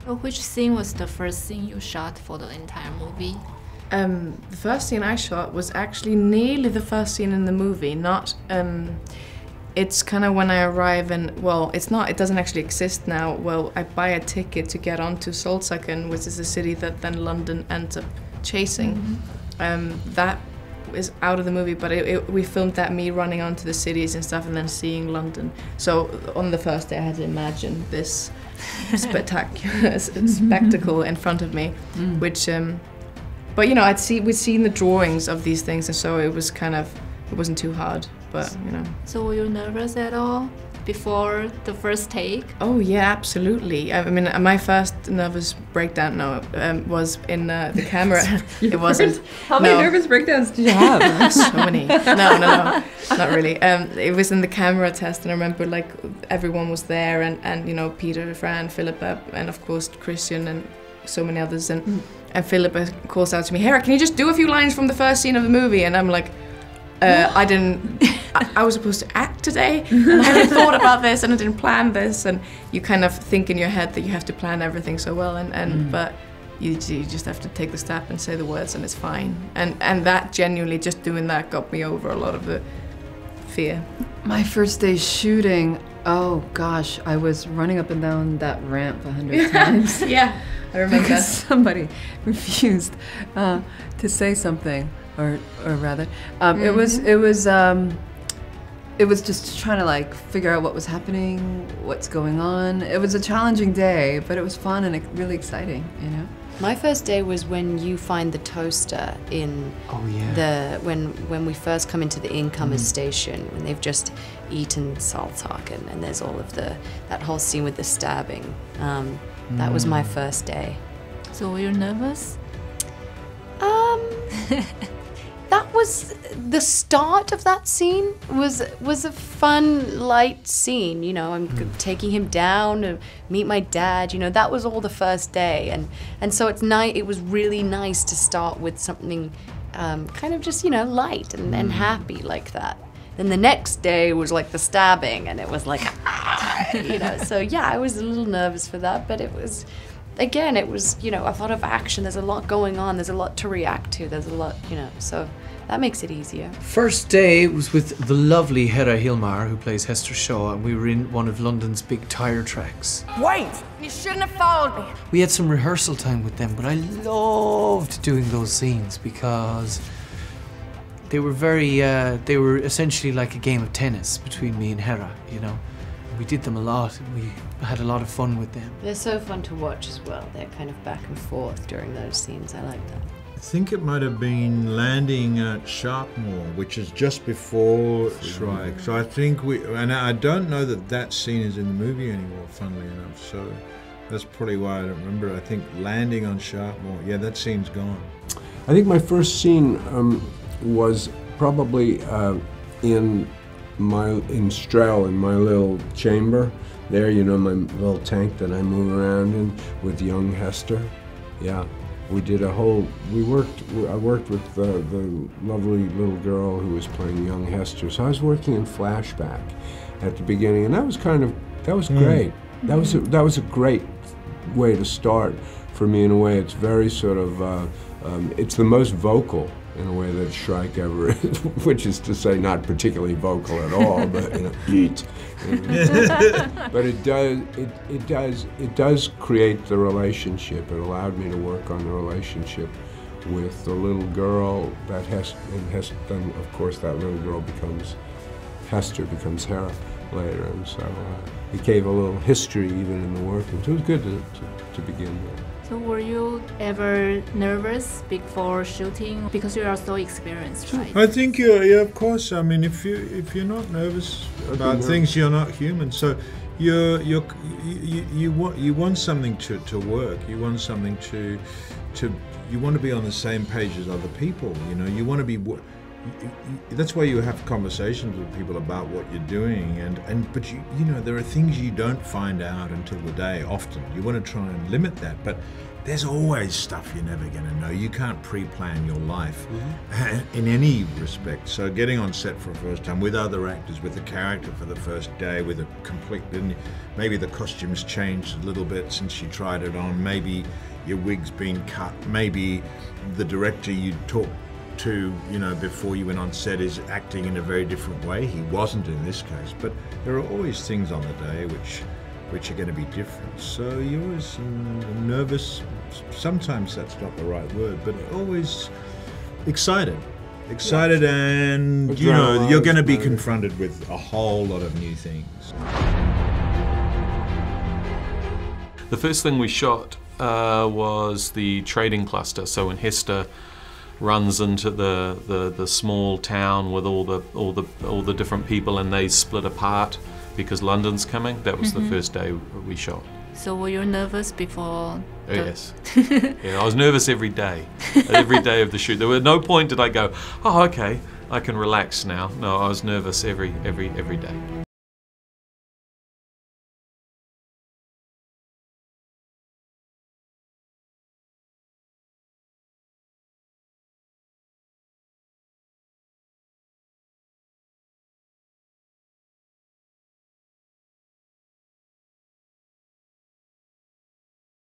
So which scene was the first scene you shot for the entire movie? The first scene I shot was actually nearly the first scene in the movie, not... It's kind of when I arrive and, well, it's not, it doesn't actually exist now. Well, I buy a ticket to get onto Solsaken, which is a city that then London ends up chasing. That is out of the movie, but we filmed that me running onto the cities and stuff and then seeing London. So on the first day I had to imagine this spectacular spectacle in front of me, which, but you know, we'd seen the drawings of these things, and so it was kind of, it wasn't too hard, but you know. So were you nervous at all before the first take? Oh yeah, absolutely. I mean, my first nervous breakdown, was in the camera. It wasn't. How many nervous breakdowns did you have? So many. No, not really. It was in the camera test, and I remember like everyone was there, and you know, Peter, Fran, Philippa, and of course Christian, and so many others, and Philippa calls out to me, "Hera, can you just do a few lines from the first scene of the movie?" And I'm like, I didn't. I was supposed to act today, and I hadn't thought about this, and I didn't plan this, and you kind of think in your head that you have to plan everything so well, but you just have to take the step and say the words, and it's fine. And that genuinely, just doing that got me over a lot of the fear. My first day shooting, oh gosh, I was running up and down that ramp 100 times. Yeah, I remember. Because somebody refused to say something, or rather, it was just trying to like figure out what was happening, what's going on. It was a challenging day, but it was fun and really exciting, you know. My first day was when you find the toaster in when we first come into the incomers station, when they've just eaten Saltaken, and there's all of that whole scene with the stabbing. That was my first day. So were you nervous? That was the start of that scene. Was a fun, light scene. You know, I'm taking him down to meet my dad. You know, that was all the first day, and so it's nice. It was really nice to start with something kind of just, you know, light and happy like that. Then the next day was like the stabbing, and it was like, you know. So yeah, I was a little nervous for that, but it was. Again, it was, you know, a lot of action. There's a lot going on. There's a lot to react to. There's a lot, you know, so that makes it easier. First day was with the lovely Hera Hilmar, who plays Hester Shaw, and we were in one of London's big tyre tracks. Wait! You shouldn't have followed me. We had some rehearsal time with them, but I loved doing those scenes because they were they were essentially like a game of tennis between me and Hera, you know. We did them a lot, and we had a lot of fun with them. They're so fun to watch as well. They're kind of back and forth during those scenes. I like that. I think it might have been landing at Sharpmoor, which is just before Shrike. So I think and I don't know that scene is in the movie anymore, funnily enough. So that's probably why I don't remember. I think landing on Sharpmoor, yeah, that scene's gone. I think my first scene was probably in Strel, in my little chamber there, you know, my little tank that I move around in with young Hester. Yeah, we did a whole, I worked with the lovely little girl who was playing young Hester, so I was working in flashback at the beginning, and that was great. That was a great way to start for me. In a way, it's very sort of, it's the most vocal in a way that Shrike ever is, which is to say not particularly vocal at all, but you know, eat. But it does create the relationship. It allowed me to work on the relationship with the little girl that then of course that little girl Hester becomes Hera later, and so it gave a little history even in the work, and so it was good to begin with. So were you ever nervous before shooting, because you are so experienced, right? I think yeah, of course. I mean, if you're not nervous about things, you're not human. So you want something to work. You want something you want to be on the same page as other people. You know, you want to be that's why you have conversations with people about what you're doing, but you know, there are things you don't find out until the day. Often you want to try and limit that, but there's always stuff you're never going to know. You can't pre-plan your life in any respect. So getting on set for the first time with other actors, with the character for the first day, with a complete, maybe the costumes changed a little bit since you tried it on, maybe your wig's been cut, maybe the director you talked to, you know, before you went on set is acting in a very different way. He wasn't in this case, but there are always things on the day which are going to be different. So you're always nervous. Sometimes that's not the right word, but always excited. And you know, you're going to be confronted with a whole lot of new things. The first thing we shot was the trading cluster. So when Hester runs into the small town with all the different people, and they split apart because London's coming. That was the first day we shot. So were you nervous before? Oh, yes. Yeah, I was nervous every day of the shoot. There were no point did I go, oh, okay, I can relax now. No, I was nervous every day.